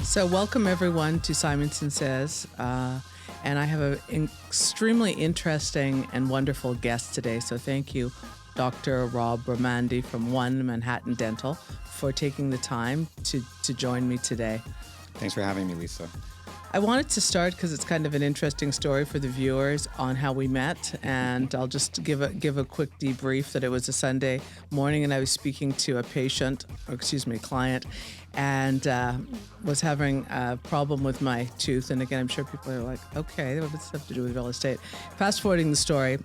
So welcome everyone to Simonsen Says, and I have an extremely interesting and wonderful guest today. So thank you, Dr. Rob Raimondi from One Manhattan Dental, for taking the time to join me today. Thanks for having me, Lisa. I wanted to start because it's kind of an interesting story for the viewers on how we met, and I'll just give a quick debrief that it was a Sunday morning, and I was speaking to a client, and was having a problem with my tooth. And again, I'm sure people are like, okay, what does this have to do with real estate? Fast forwarding the story,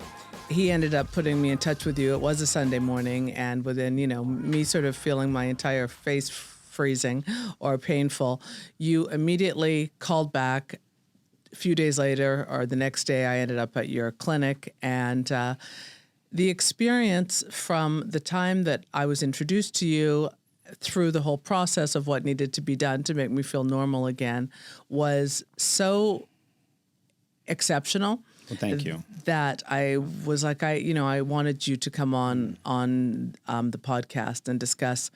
he ended up putting me in touch with you. It was a Sunday morning, and within, me sort of feeling my entire face freezing or painful, you immediately called back. A few days later, or the next day, I ended up at your clinic, and the experience from the time that I was introduced to you through the whole process of what needed to be done to make me feel normal again was so exceptional. Well, thank you. That I was like, I wanted you to come on the podcast and discuss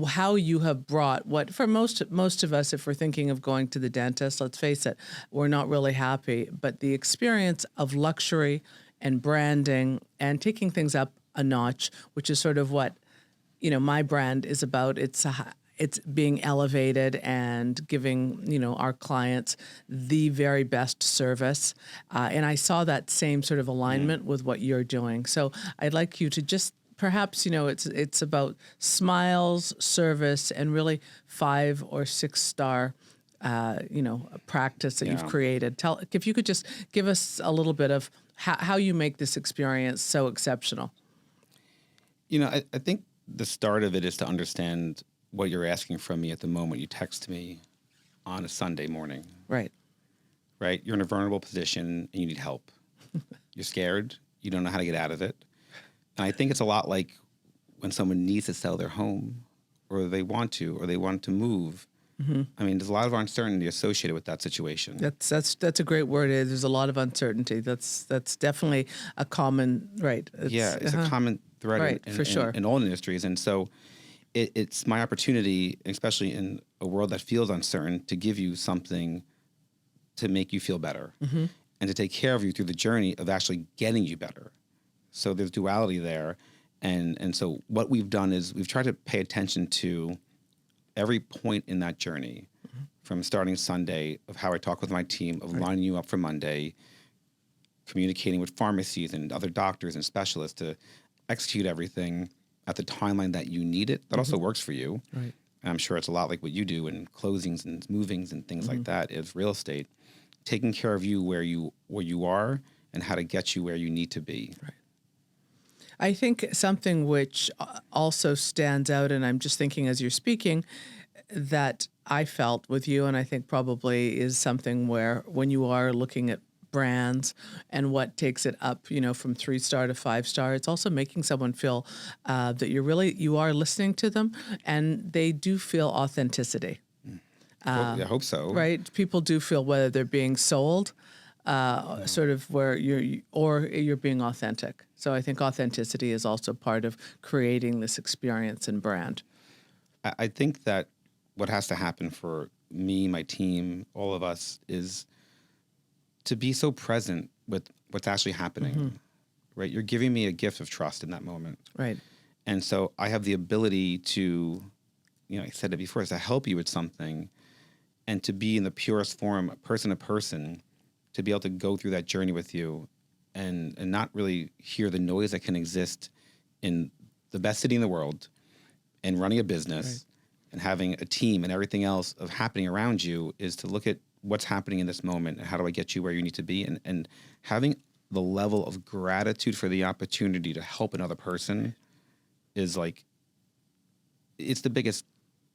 how you have brought what for most of us, if we're thinking of going to the dentist, let's face it, we're not really happy. But the experience of luxury and branding and taking things up a notch, which is sort of what my brand is about. It's being elevated and giving, our clients the very best service. And I saw that same sort of alignment with what you're doing. So I'd like you to just perhaps, it's about smiles, service, and really 5 or 6 star, practice that you've created. If you could just give us a little bit of how you make this experience so exceptional. I think the start of it is to understand what you're asking from me at the moment you text me on a Sunday morning. Right. Right? You're in a vulnerable position and you need help. You're scared. You don't know how to get out of it. And I think it's a lot like when someone needs to sell their home or they want to move. Mm-hmm. I mean, there's a lot of uncertainty associated with that situation. That's a great word. There's a lot of uncertainty. That's definitely a common, right. It's a common thread right, in, for sure. in all industries. And so it's my opportunity, especially in a world that feels uncertain, to give you something to make you feel better and to take care of you through the journey of actually getting you better. So there's duality there. And so what we've done is we've tried to pay attention to every point in that journey from starting Sunday of how I talk with my team, of lining you up for Monday, communicating with pharmacies and other doctors and specialists to execute everything at the timeline that you need it. That also works for you. Right. And I'm sure it's a lot like what you do in closings and movings and things like that is real estate, taking care of you where you are and how to get you where you need to be. Right. I think something which also stands out, and I'm just thinking as you're speaking, that I felt with you, and I think probably is something where when you are looking at brands and what takes it up, from 3 star to 5 star, it's also making someone feel that you are listening to them, and they do feel authenticity. I hope so. Right? People do feel whether they're being sold, sort of where you're being authentic. So I think authenticity is also part of creating this experience and brand. I think that what has to happen for me, my team, all of us is to be so present with what's actually happening, right? You're giving me a gift of trust in that moment. Right. And so I have the ability to, I said it before, is to help you with something and to be in the purest form, person to person, to be able to go through that journey with you and not really hear the noise that can exist in the best city in the world and running a business and having a team and everything else of happening around you, is to look at what's happening in this moment and how do I get you where you need to be, and having the level of gratitude for the opportunity to help another person is like, it's the biggest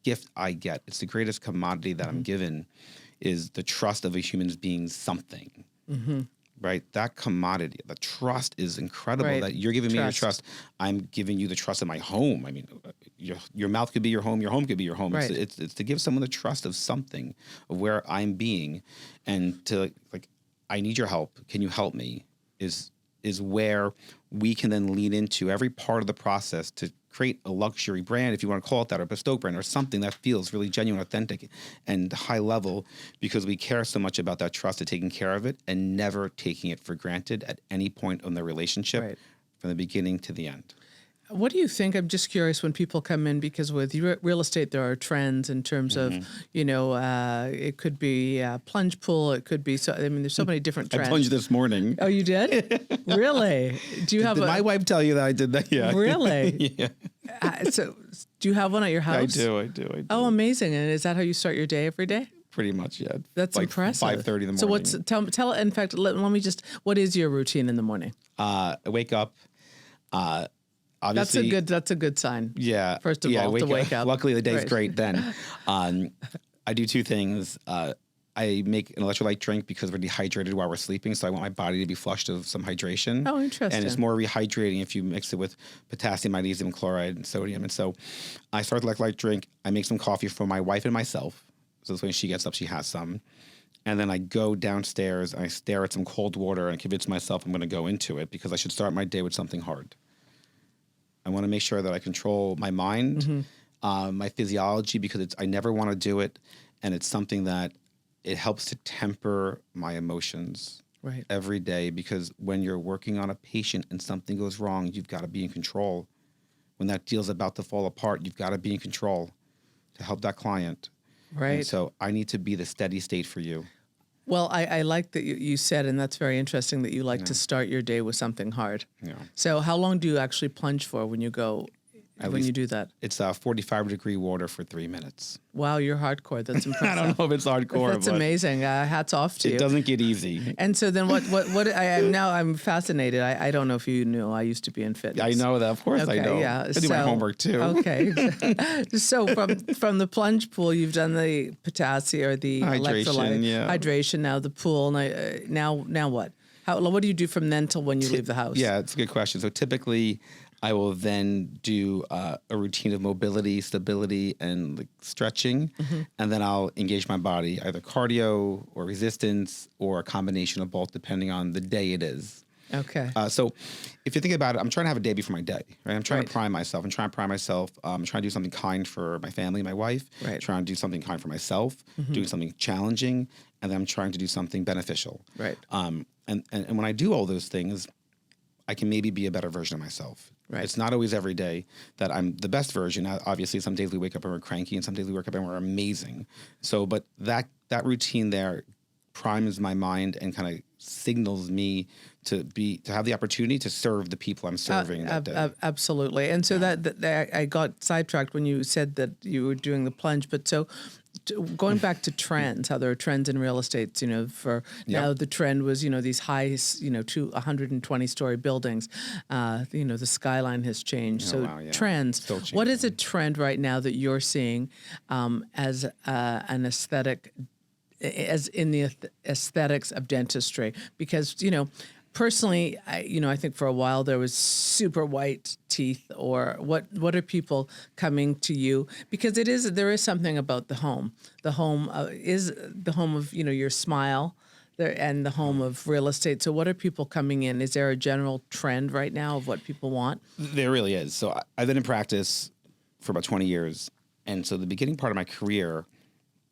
gift I get. It's the greatest commodity that I'm given, is the trust of a human being something. Right? That commodity, the trust is incredible. Right. That you're giving me your trust. I'm giving you the trust of my home. I mean, your mouth could be your home could be your home. Right. It's to give someone the trust of something, of where I'm being, and to like, I need your help. Can you help me? Is where we can then lean into every part of the process to create a luxury brand, if you want to call it that, or bespoke brand, or something that feels really genuine, authentic, and high level, because we care so much about that trust of taking care of it and never taking it for granted at any point in the relationship, Right. from the beginning to the end. What do you think? I'm just curious when people come in, because with real estate, there are trends in terms of, it could be a plunge pool. It could be, there's so many different trends. I plunged this morning. Oh, you did? Really? Do you have Did my wife tell you that I did that? Yeah. Really? Yeah. So do you have one at your house? I do. Oh, amazing. And is that how you start your day every day? Pretty much, yeah. That's like impressive. 5:30 in the morning. So tell, in fact, let me just, what is your routine in the morning? I wake up, obviously. That's a good sign. Yeah. First of all, to wake up. Luckily, the day's Right. great then. I do two things. I make an electrolyte drink because we're dehydrated while we're sleeping, so I want my body to be flushed of some hydration. Oh, interesting. And it's more rehydrating if you mix it with potassium, magnesium, chloride, and sodium. And so I start the electrolyte drink. I make some coffee for my wife and myself. So this way, when she gets up, she has some. And then I go downstairs and I stare at some cold water and convince myself I'm going to go into it, because I should start my day with something hard. I want to make sure that I control my mind, my physiology, because I never want to do it. And it's something that it helps to temper my emotions every day, because when you're working on a patient and something goes wrong, you've got to be in control. When that deal's about to fall apart, you've got to be in control to help that client. Right. And so I need to be the steady state for you. Well, I like that you said, and that's very interesting, that you like to start your day with something hard. Yeah. So how long do you actually plunge for when you least you do that? It's 45-degree water for 3 minutes. Wow, you're hardcore. That's impressive. I don't know if it's hardcore. That's amazing. Hats off to you. It doesn't get easy. And so then what now I'm fascinated. I don't know if you knew, I used to be in fitness. I know that. Of course Okay, I know. yeah. I do my homework too. Okay. So from the plunge pool, you've done the potassium or the electrolyte hydration, now the pool. Now what? What do you do from then till when you leave the house? Yeah, it's a good question. So typically I will then do a routine of mobility, stability, and like stretching. And then I'll engage my body, either cardio or resistance or a combination of both, depending on the day it is. Okay. So if you think about it, I'm trying to have a day before my day, right? I'm trying to prime myself. I'm trying to prime myself. I'm trying to do something kind for my family, my wife. Right. Trying to do something kind for myself, doing something challenging, and then I'm trying to do something beneficial. Right. And when I do all those things, I can maybe be a better version of myself. Right. It's not always every day that I'm the best version. Obviously, some days we wake up and we're cranky, and some days we wake up and we're amazing. So, but that routine there primes my mind and kind of signals me to have the opportunity to serve the people I'm serving that day. Absolutely. And so that I got sidetracked when you said that you were doing the plunge. But so going back to trends, how there are trends in real estate, now the trend was, these high, 120-story buildings, the skyline has changed. Trends. What is a trend right now that you're seeing as an aesthetic, as in the aesthetics of dentistry? Because, personally, I think for a while there was super white teeth, or what are people coming to you? Because there is something about the home. The home is the home of, your smile there, and the home of real estate. So what are people coming in? Is there a general trend right now of what people want? There really is. So I've been in practice for about 20 years. And so the beginning part of my career,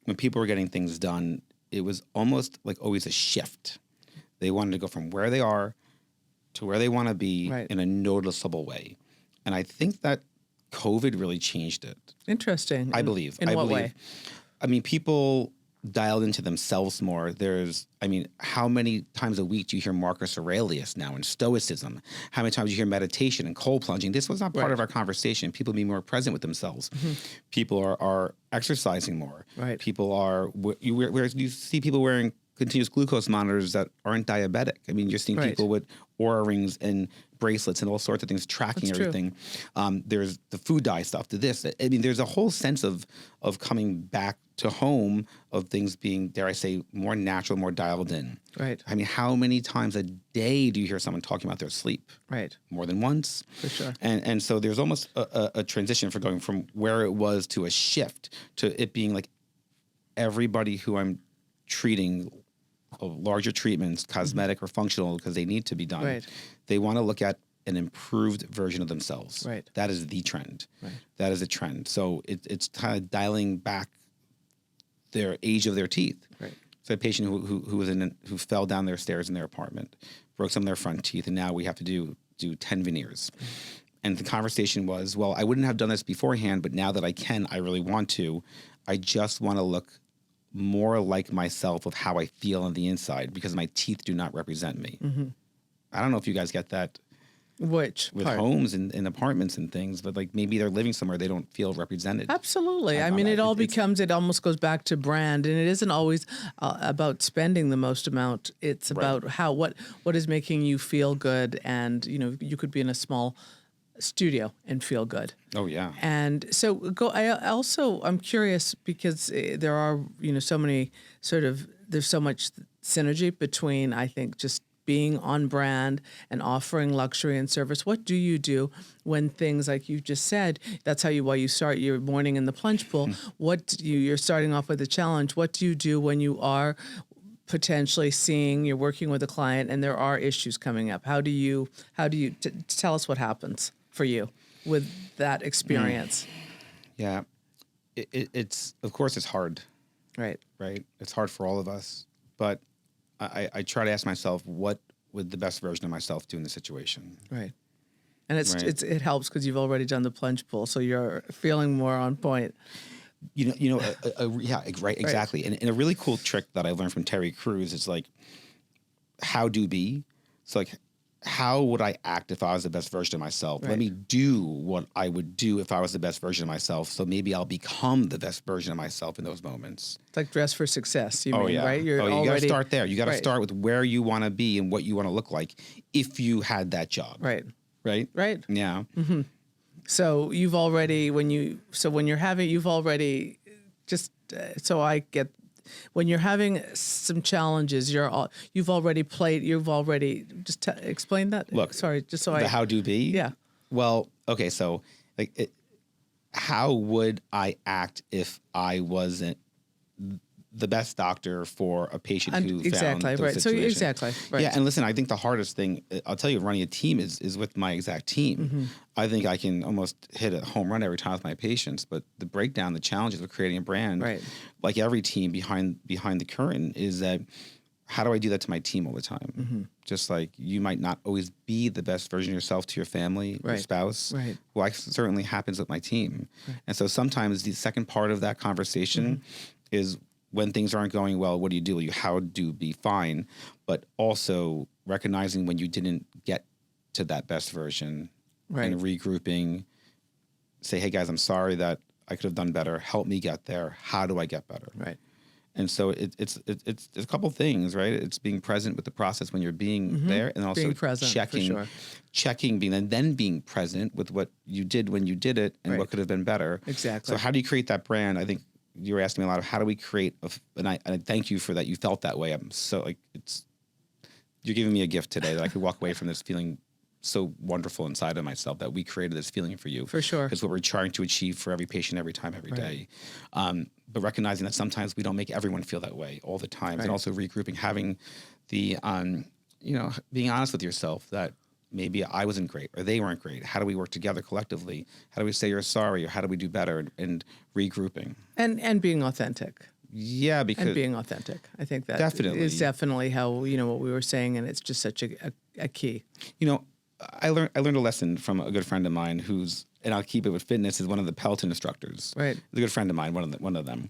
when people were getting things done, it was almost like always a shift. They wanted to go from where they are to where they want to be in a noticeable way. And I think that COVID really changed it. Interesting. I believe. In what way? I mean, people dialed into themselves more. How many times a week do you hear Marcus Aurelius now in Stoicism? How many times do you hear meditation and cold plunging? This was not part of our conversation. People being more present with themselves. People are exercising more. Right. People are, you see people wearing continuous glucose monitors that aren't diabetic. I mean, you're seeing people with Oura rings and bracelets and all sorts of things tracking everything. There's the food dye stuff to this. I mean, there's a whole sense of coming back to home, of things being, dare I say, more natural, more dialed in. Right. I mean, how many times a day do you hear someone talking about their sleep? Right. More than once. For sure. And so there's almost a transition for going from where it was to a shift to it being like everybody who I'm treating larger treatments, cosmetic or functional, because they need to be done. Right. They want to look at an improved version of themselves. Right. That is the trend. Right. That is a trend. So it's kind of dialing back their age of their teeth. Right. So a patient who fell down their stairs in their apartment, broke some of their front teeth, and now we have to do 10 veneers. And the conversation was, well, I wouldn't have done this beforehand, but now that I can, I really want to. I just want to look more like myself of how I feel on the inside because my teeth do not represent me. Mm-hmm. I don't know if you guys get that. Which with part? Homes and apartments and things, but like maybe they're living somewhere they don't feel represented. Absolutely. I mean, it almost goes back to brand, and it isn't always about spending the most amount. It's about what is making you feel good, and you could be in a small studio and feel good. Oh yeah. And so I'm curious because there are so many there's so much synergy between, I think, just being on brand and offering luxury and service. What do you do when things like you just said, that's why you start your morning in the plunge pool. You're starting off with a challenge. What do you do when you are potentially you're working with a client and there are issues coming up? How do you tell us what happens for you with that experience? Yeah. It's of course it's hard. Right. It's hard for all of us, but I try to ask myself, what would the best version of myself do in the situation? Right. And it helps because you've already done the plunge pool, so you're feeling more on point. Right, exactly. And a really cool trick that I learned from Terry Crews is like, how do be? So like, how would I act if I was the best version of myself? Right. Let me do what I would do if I was the best version of myself. So maybe I'll become the best version of myself in those moments. It's like dress for success, right? You got to start there. You got to start with where you want to be and what you want to look like if you had that job. Right. Right? Right. Yeah. Mm-hmm. So you've already, when you're having some challenges, you've already just explain that. Look, sorry, just so the how do be. Yeah. Well, okay, so like, how would I act if I wasn't the best doctor for a patient who found those right. So situations? exactly, right. Yeah, and listen, I think the hardest thing, I'll tell you, running a team is with my exact team. Mm-hmm. I think I can almost hit a home run every time with my patients, but the breakdown, the challenges of creating a brand, right, like every team behind the curtain, is that how do I do that to my team all the time? Mm-hmm. Just like you might not always be the best version of yourself to your family, your spouse. Right. Well, that certainly happens with my team. Right. And so sometimes the second part of that conversation is when things aren't going well, what do you do? You how do be fine, but also recognizing when you didn't get to that best version and regrouping, say, hey guys, I'm sorry that I could have done better. Help me get there. How do I get better? Right. And so it's a couple things, right? It's being present with the process when you're being there, and also being present, checking, and then being present with what you did when you did it and what could have been better. Exactly. So how do you create that brand? I think you were asking me a lot of how do we create, and I thank you for that. You felt that way. I'm so you're giving me a gift today that I could walk away from this feeling so wonderful inside of myself that we created this feeling for you. For sure. It's what we're trying to achieve for every patient, every time, every day. But recognizing that sometimes we don't make everyone feel that way all the time. And also regrouping, having the, being honest with yourself that maybe I wasn't great or they weren't great. How do we work together collectively? How do we say you're sorry or how do we do better? And regrouping. And being authentic. Yeah, because and being authentic. I think that is definitely how, what we were saying, and it's just such a key. I learned a lesson from a good friend of mine and I'll keep it with fitness, is one of the Peloton instructors. Right. He's a good friend of mine, one of them.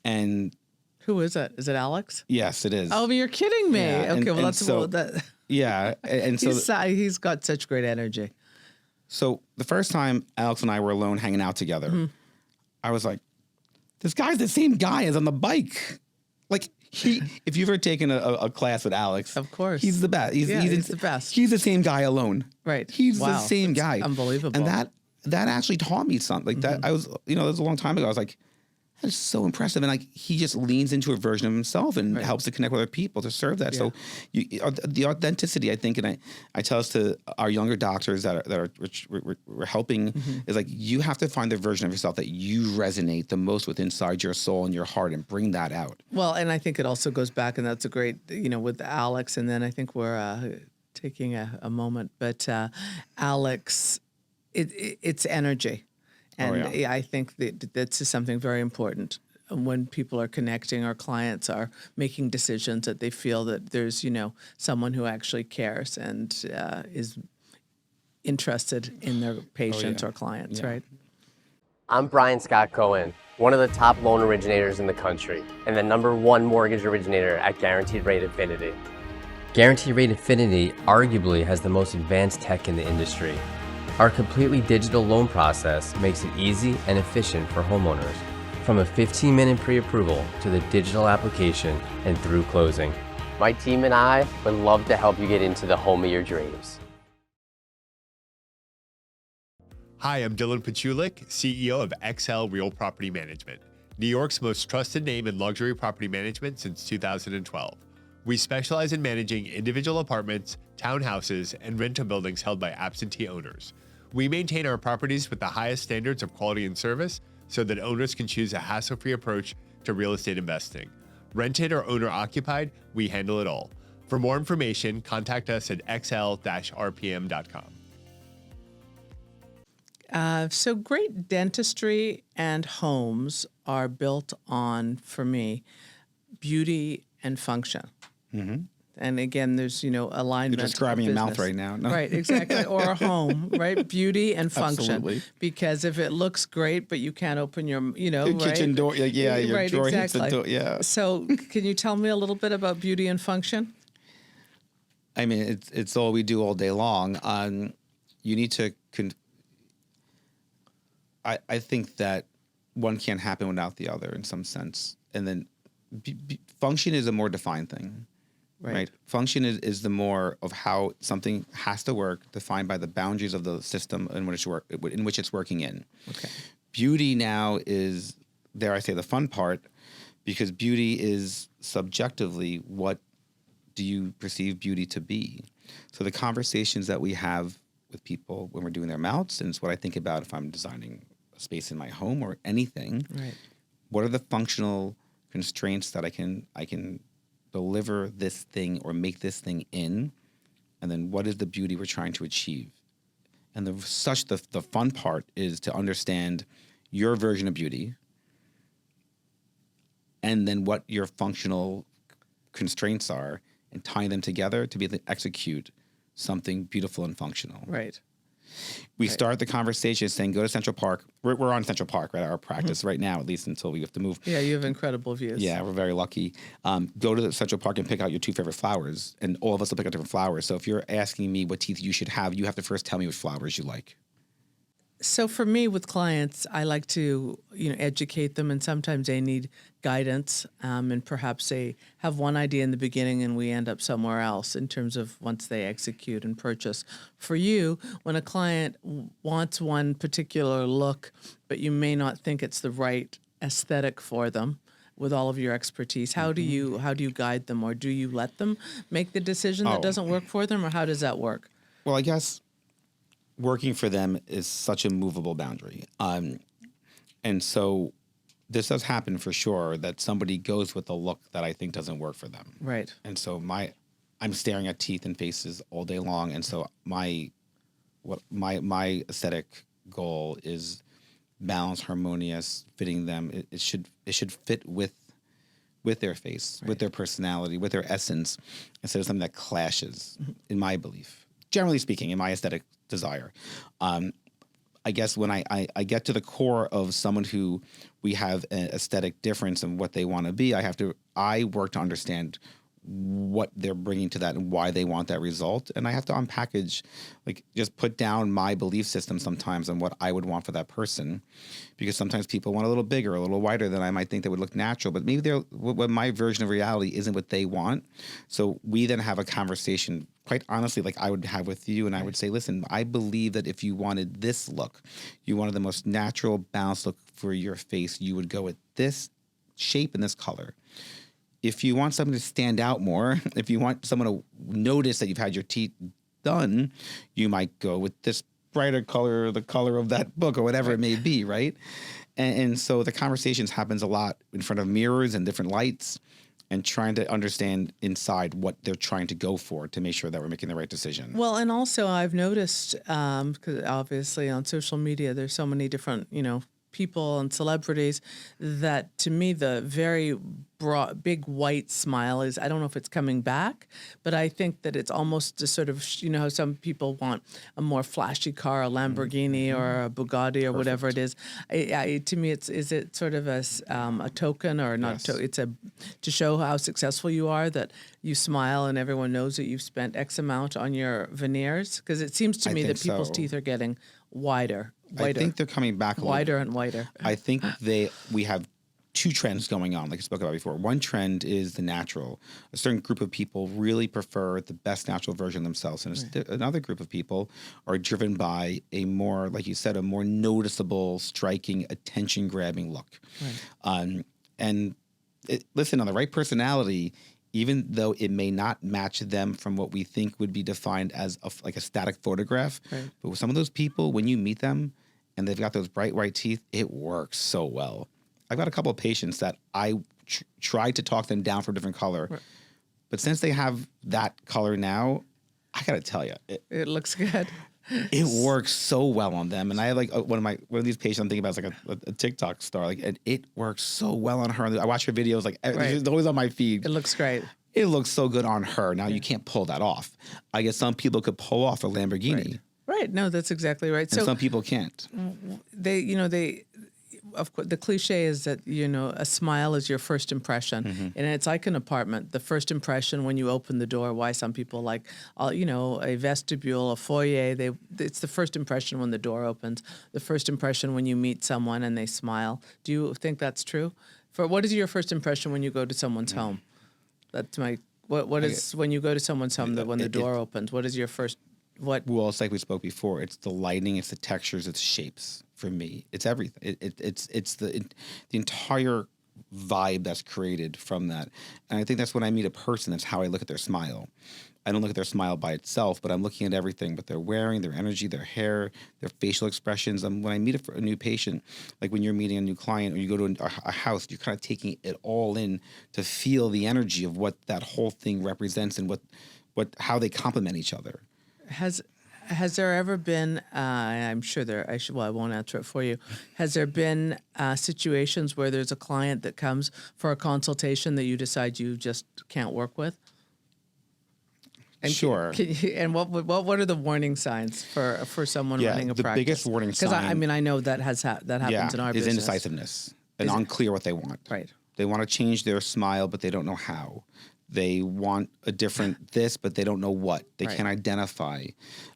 And who is it? Is it Alex? Yes, it is. Oh, you're kidding me. Yeah. Okay, well, that's yeah, and so he's got such great energy. So the first time Alex and I were alone hanging out together, I was like, this guy's the same guy as on the bike. Like if you've ever taken a class with Alex, of course, he's the best. He's the best. He's the same guy alone. Right. He's the same guy. Unbelievable. And that actually taught me something. Like that, I was, that was a long time ago. I was like, that's so impressive. And like, he just leans into a version of himself and helps to connect with other people to serve that. Yeah. So the authenticity, I think, and I tell us to our younger doctors we're helping is like, you have to find the version of yourself that you resonate the most with inside your soul and your heart and bring that out. Well, and I think it also goes back, and that's a great, with Alex. And then I think we're taking a moment. But Alex, it's energy. And I think that that's something very important when people are connecting or clients are making decisions, that they feel that there's, someone who actually cares and is interested in their patients or clients, right? I'm Brian Scott Cohen, one of the top loan originators in the country and the #1 mortgage originator at Guaranteed Rate Infinity. Guaranteed Rate Infinity arguably has the most advanced tech in the industry. Our completely digital loan process makes it easy and efficient for homeowners, from a 15-minute pre-approval to the digital application and through closing. My team and I would love to help you get into the home of your dreams. Hi, I'm Dylan Pachulik, CEO of XL Real Property Management, New York's most trusted name in luxury property management since 2012. We specialize in managing individual apartments, townhouses, and rental buildings held by absentee owners. We maintain our properties with the highest standards of quality and service so that owners can choose a hassle-free approach to real estate investing. Rented or owner-occupied, we handle it all. For more information, contact us at xl-rpm.com. So great dentistry and homes are built on, for me, beauty and function. Mm-hmm. And again, there's, alignment. You're describing a mouth right now. No. Right, exactly. Or a home, right? Beauty and function. Absolutely. Because if it looks great, but you can't open your, Your kitchen door, your right, drawer hits exactly. the door, yeah. So can you tell me a little bit about beauty and function? I mean, it's all we do all day long. You need to... I think that one can't happen without the other in some sense. And then function is a more defined thing, right? Function is the more of how something has to work, defined by the boundaries of the system in which it's working in. Okay. Beauty now is, dare I say, the fun part, because beauty is subjectively, what do you perceive beauty to be? So the conversations that we have with people when we're doing their mouths, and it's what I think about if I'm designing a space in my home or anything. Right. What are the functional constraints that I can deliver this thing or make this thing in? And then what is the beauty we're trying to achieve? And the fun part is to understand your version of beauty and then what your functional constraints are and tying them together to be able to execute something beautiful and functional. Right. We start the conversation saying, go to Central Park. We're on Central Park, right? Our practice right now, at least until we have to move. Yeah, you have incredible views. Yeah, we're very lucky. Go to the Central Park and pick out your 2 favorite flowers, and all of us will pick out different flowers. So if you're asking me what teeth you should have, you have to first tell me which flowers you like. So for me, with clients, I like to, educate them, and sometimes they need guidance, and perhaps they have one idea in the beginning and we end up somewhere else in terms of once they execute and purchase. For you, when a client wants one particular look, but you may not think it's the right aesthetic for them, with all of your expertise, how do you guide them, or do you let them make the decision that doesn't work for them, or how does that work? Well, I guess working for them is such a movable boundary. And so this does happen for sure, that somebody goes with a look that I think doesn't work for them. Right. And so I'm staring at teeth and faces all day long. And so my aesthetic goal is balanced, harmonious, fitting them. It should fit with their face, with their personality, with their essence, instead of something that clashes, in my belief. Generally speaking, in my aesthetic desire. I guess when I get to the core of someone who we have an aesthetic difference in what they want to be, I work to understand what they're bringing to that and why they want that result. And I have to unpackage, just put down my belief system sometimes on what I would want for that person. Because sometimes people want a little bigger, a little wider than I might think that would look natural. But maybe what my version of reality isn't what they want. So we then have a conversation, quite honestly, like I would have with you. And I would say, listen, I believe that if you wanted this look, you wanted the most natural, balanced look for your face, you would go with this shape and this color. If you want something to stand out more, if you want someone to notice that you've had your teeth done, you might go with this brighter color, the color of that book, or whatever it may be, right? And so the conversations happens a lot in front of mirrors and different lights. and trying to understand inside what they're trying to go for to make sure that we're making the right decision. Well, and also I've noticed, because obviously on social media, there's so many different, people and celebrities that to me, the very broad, big white smile is, I don't know if it's coming back, but I think that it's almost a sort of, how some people want a more flashy car, a Lamborghini or a Bugatti or whatever it is. To me, is it sort of a token or not? Yes. It's to show how successful you are, that you smile and everyone knows that you've spent X amount on your veneers? Because it seems to I me think that people's so. teeth are getting whiter. I think they're coming back a little wider and wider. I think we have two trends going on, like I spoke about before. One trend is the natural. A certain group of people really prefer the best natural version of themselves. And another group of people are driven by a more, like you said, a more noticeable, striking, attention-grabbing look. Right. Listen, on the right personality, even though it may not match them from what we think would be defined as like a static photograph, Right. but with some of those people, when you meet them and they've got those bright white teeth, it works so well. I've got a couple of patients that I tried to talk them down for a different color, Right. but since they have that color now, I got to tell you, It looks good. it works so well on them. And I have like one of these patients I'm thinking about is like a TikTok star, and it works so well on her. I watch her videos, like it's always on my feed. It looks great. It looks so good on her. Now you can't pull that off. I guess some people could pull off a Lamborghini, Right. No, that's exactly right. and So some people can't. of course, the cliche is that, a smile is your first impression. And it's like an apartment. The first impression when you open the door, why some people like, a vestibule, a foyer, it's the first impression when the door opens, the first impression when you meet someone and they smile. Do you think that's true? What is your first impression when you go to someone's home? That's what is when you go to someone's home, when the door opens, what is your first, Well, it's like we spoke before. It's the lighting, it's the textures, it's shapes. For me, it's everything. It's the entire vibe that's created from that. And I think that's when I meet a person, that's how I look at their smile. I don't look at their smile by itself, but I'm looking at everything, what they're wearing, their energy, their hair, their facial expressions. When I meet a new patient, like when you're meeting a new client or you go to a house, you're kind of taking it all in to feel the energy of what that whole thing represents and how they complement each other. Has there ever been, I'm sure I won't answer it for you. Has there been situations where there's a client that comes for a consultation that you decide you just can't work with? And Sure. And what are the warning signs for someone running a practice? The biggest warning sign. Because I know that happens in our is business. indecisiveness and unclear what they want. Right. They want to change their smile, but they don't know how. They want a different this, but they don't know what. They can't identify.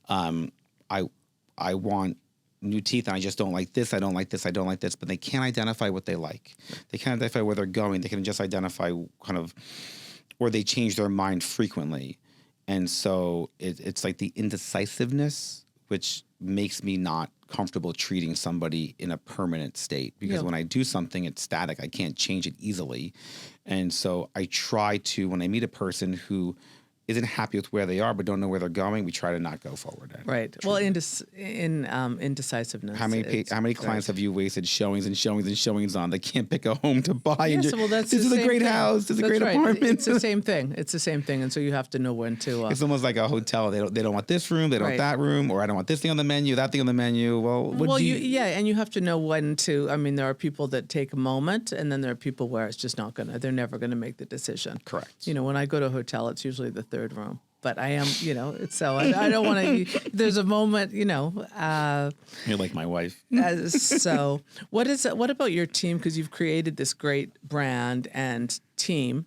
I want new teeth, and I just don't like this. I don't like this. I don't like this. But they can't identify what they like. They can't identify where they're going. They can just identify or they change their mind frequently. And so it's like the indecisiveness, which makes me not comfortable treating somebody in a permanent state, because when I do something, it's static. I can't change it easily. And so I try to, when I meet a person who isn't happy with where they are but don't know where they're going, we try to not go forward. Right. Well, indecisiveness. How many clients have you wasted showings and showings and showings on that can't pick a home to buy? Yes, and that's this is the a great same thing. house. This is a That's great right. apartment. It's the same thing. It's the same thing, and so you have to know when to. It's almost like a hotel. They don't want this room. They don't want that room, or I don't want this thing on the menu, that thing on the menu. Well, and you have to know when to. I mean, there are people that take a moment, and then there are people where it's just not gonna. They're never gonna make the decision. Correct. When I go to a hotel, it's usually the third room. But I am, so I don't want to. There's a moment, You're like my wife. So what about your team? Because you've created this great brand and team.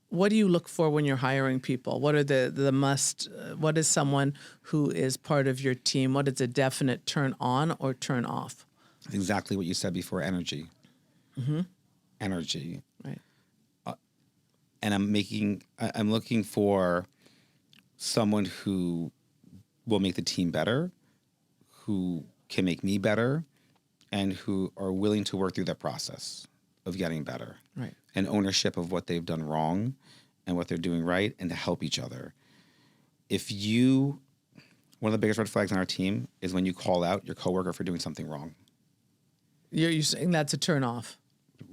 What do you look for when you're hiring people? What are the must? What is someone who is part of your team? What is a definite turn on or turn off? Exactly what you said before. Energy. Mm-hmm. Energy. Right. And I'm looking for someone who will make the team better, who can make me better, and who are willing to work through that process of getting better. Right. And ownership of what they've done wrong and what they're doing right, and to help each other. One of the biggest red flags on our team is when you call out your coworker for doing something wrong. You're saying that's a turn off.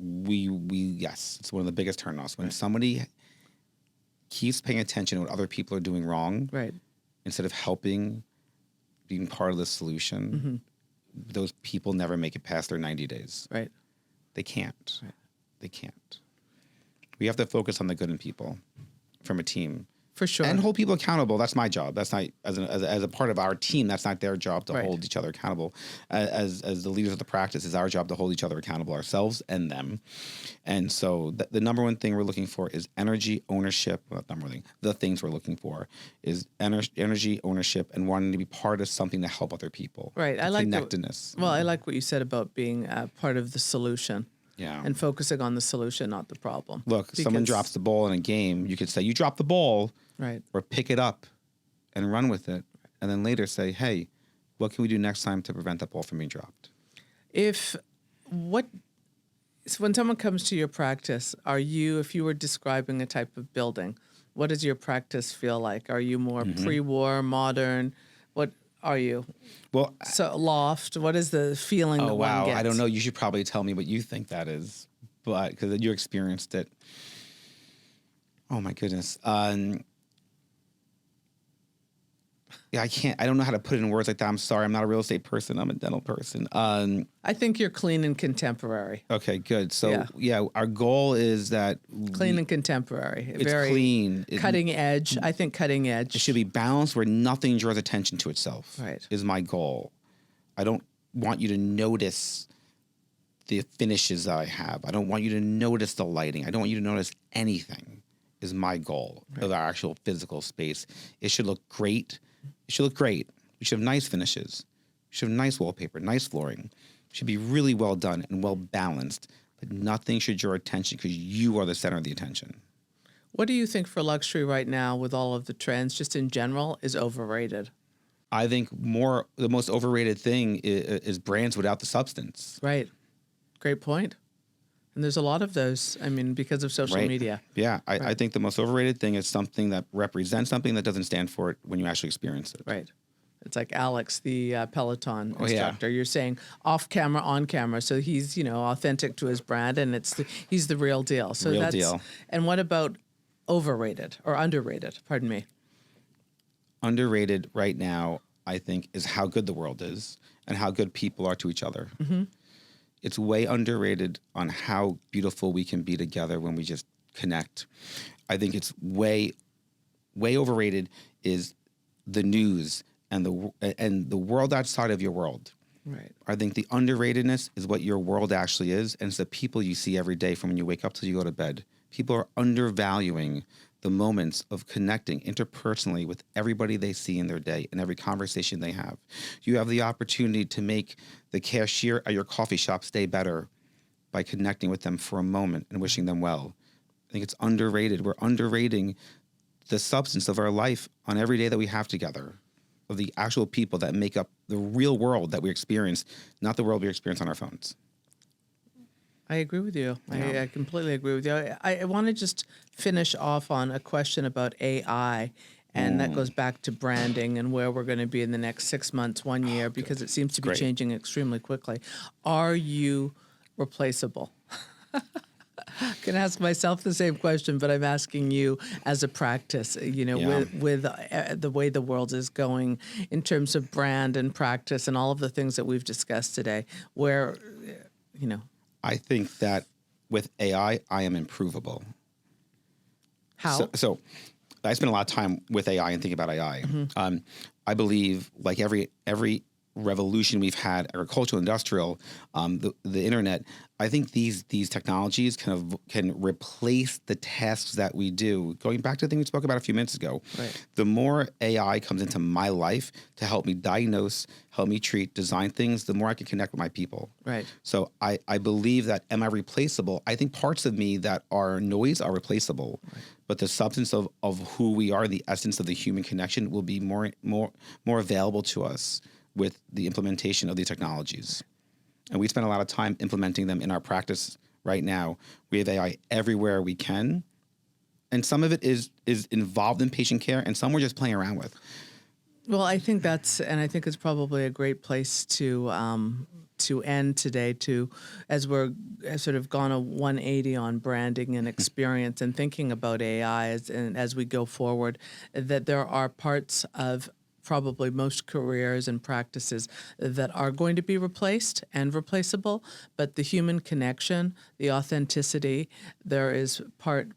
yes, it's one of the biggest turnoffs when somebody keeps paying attention to what other people are doing wrong, Right. instead of helping, being part of the solution. Those people never make it past their 90 days. Right. They can't. Right. They can't. We have to focus on the good in people from a team. For sure. And hold people accountable. That's my job. That's not as a part of our team. That's not their job to Right. hold each other accountable. As the leaders of the practice, it's our job to hold each other accountable, ourselves and them. And so the number one thing we're looking for is energy, ownership. Well, number one thing, the things we're looking for is energy, ownership, and wanting to be part of something to help other people. Right. The I like connectedness. Well, I like what you said about being part of the solution. Yeah. And focusing on the solution, not the problem. Look, someone Because- drops the ball in a game. You could say, "You dropped the ball," Right. or pick it up and run with it, and then later say, "Hey, what can we do next time to prevent that ball from being dropped?" So when someone comes to your practice, if you were describing a type of building, what does your practice feel like? Are you more pre-war, modern? What are you? Well, So loft, what is the feeling that oh one wow, gets? I don't know. You should probably tell me what you think that is, but because you experienced it. Oh my goodness. Yeah, I don't know how to put it in words like that. I'm sorry. I'm not a real estate person. I'm a dental person. I think you're clean and contemporary. Okay, good. So yeah, our goal is that Clean and contemporary. it's Very clean. cutting edge. I think cutting edge. It should be balanced where nothing draws attention to itself. Right. Is my goal. I don't want you to notice the finishes that I have. I don't want you to notice the lighting. I don't want you to notice anything. Is my goal of our actual physical space. It should look great. It should look great. We should have nice finishes. We should have nice wallpaper, nice flooring. It should be really well done and well balanced, but nothing should draw attention because you are the center of the attention. What do you think for luxury right now with all of the trends, just in general, is overrated? I think the most overrated thing is brands without the substance. Right. Great point. And there's a lot of those, because of social media. Yeah, I think the most overrated thing is something that represents something that doesn't stand for it when you actually experience it. Right. It's like Alex, the Peloton Oh, yeah. instructor. You're saying off camera, on camera. So he's, authentic to his brand, and he's the real deal. So Real deal. And what about overrated or underrated? Pardon me. Underrated right now, I think, is how good the world is and how good people are to each other. Mm-hmm. It's way underrated on how beautiful we can be together when we just connect. I think it's way overrated is the news and the world outside of your world. Right. I think the underratedness is what your world actually is, and it's the people you see every day from when you wake up till you go to bed. People are undervaluing the moments of connecting interpersonally with everybody they see in their day and every conversation they have. You have the opportunity to make the cashier at your coffee shop's day better by connecting with them for a moment and wishing them well. I think it's underrated. We're underrating the substance of our life on every day that we have together, of the actual people that make up the real world that we experience, not the world we experience on our phones. I agree with you. Yeah. I completely agree with you. I want to just finish off on a question about AI, and that goes back to branding and where we're going to be in the next 6 months, 1 year, because it seems to be Great. changing extremely quickly. Are you replaceable? I can ask myself the same question, but I'm asking you as a practice, with the way the world is going in terms of brand and practice and all of the things that we've discussed today, where, I think that with AI, I am improvable. how? So I spend a lot of time with AI and thinking about AI. Mm-hmm. I believe, like every revolution we've had, agricultural, industrial, the internet, I think these technologies can replace the tasks that we do. Going back to the thing we spoke about a few minutes ago, Right. the more AI comes into my life to help me diagnose, help me treat, design things, the more I can connect with my people. Right. So I believe that, am I replaceable? I think parts of me that are noise are replaceable, but the substance of who we are, the essence of the human connection will be more available to us with the implementation of these technologies. And we spend a lot of time implementing them in our practice right now. We have AI everywhere we can. And some of it is involved in patient care, and some we're just playing around with. Well, I think it's probably a great place to to end today as we're sort of gone a 180 on branding and experience and thinking about AI as we go forward, that there are parts of probably most careers and practices that are going to be replaced and replaceable, but the human connection, the authenticity, there is part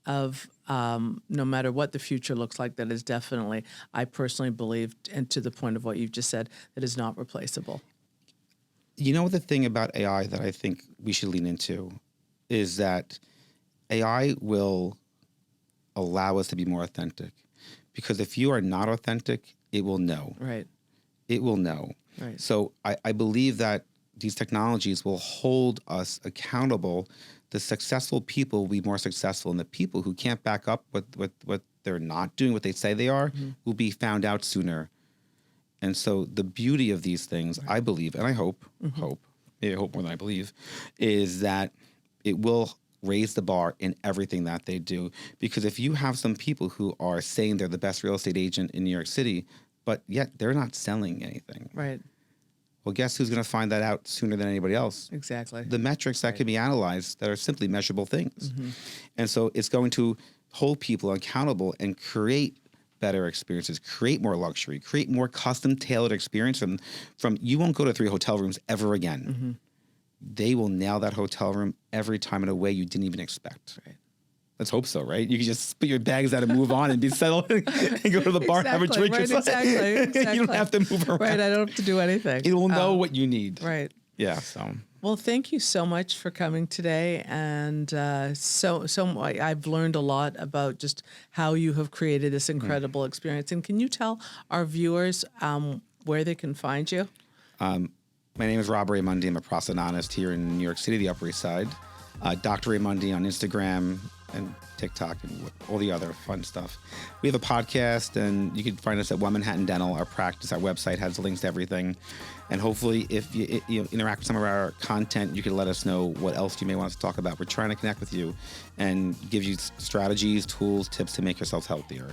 of no matter what the future looks like, that is definitely, I personally believe, and to the point of what you've just said, that is not replaceable. You know, the thing about AI that I think we should lean into is that AI will allow us to be more authentic. Because if you are not authentic, it will know. Right. It will know. Right. So I believe that these technologies will hold us accountable. The successful people will be more successful, and the people who can't back up what they're not doing, what they say they are, will be found out sooner. And so the beauty of these things, I believe, and I hope, maybe I hope more than I believe, is that it will raise the bar in everything that they do. Because if you have some people who are saying they're the best real estate agent in New York City, but yet they're not selling anything. Right. Well, guess who's going to find that out sooner than anybody else? Exactly. The metrics that can be analyzed that are simply measurable things. And so it's going to hold people accountable and create better experiences, create more luxury, create more custom tailored experience from you won't go to 3 hotel rooms ever again. They will nail that hotel room every time in a way you didn't even expect. Right. Let's hope so, right? You can just put your bags out and move on and be settled and go to the bar, have a drink or something. Exactly. You don't have to move around. Right, I don't have to do anything. It will know what you need. Right. Yeah, so. Well, thank you so much for coming today, and I've learned a lot about just how you have created this incredible experience. And can you tell our viewers where they can find you? My name is Rob Raimondi. I'm a prosthodontist here in New York City, the Upper East Side. Dr. Raimondi on Instagram and TikTok and all the other fun stuff. We have a podcast, and you can find us at One Manhattan Dental. Our practice, our website has links to everything. And hopefully, if you interact with some of our content, you can let us know what else you may want us to talk about. We're trying to connect with you and give you strategies, tools, tips to make yourselves healthier.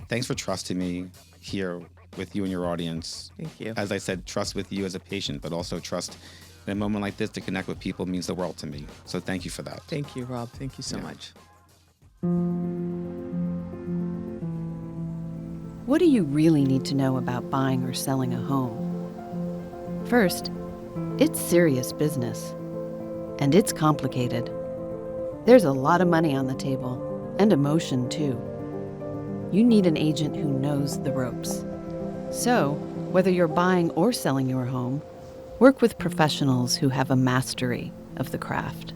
Thanks for trusting me here with you and your audience. Thank you. As I said, trust with you as a patient, but also trust in a moment like this to connect with people means the world to me. So thank you for that. Thank you, Rob. Thank you so much. What do you really need to know about buying or selling a home? First, it's serious business. And it's complicated. There's a lot of money on the table, and emotion too. You need an agent who knows the ropes. So, whether you're buying or selling your home, work with professionals who have a mastery of the craft.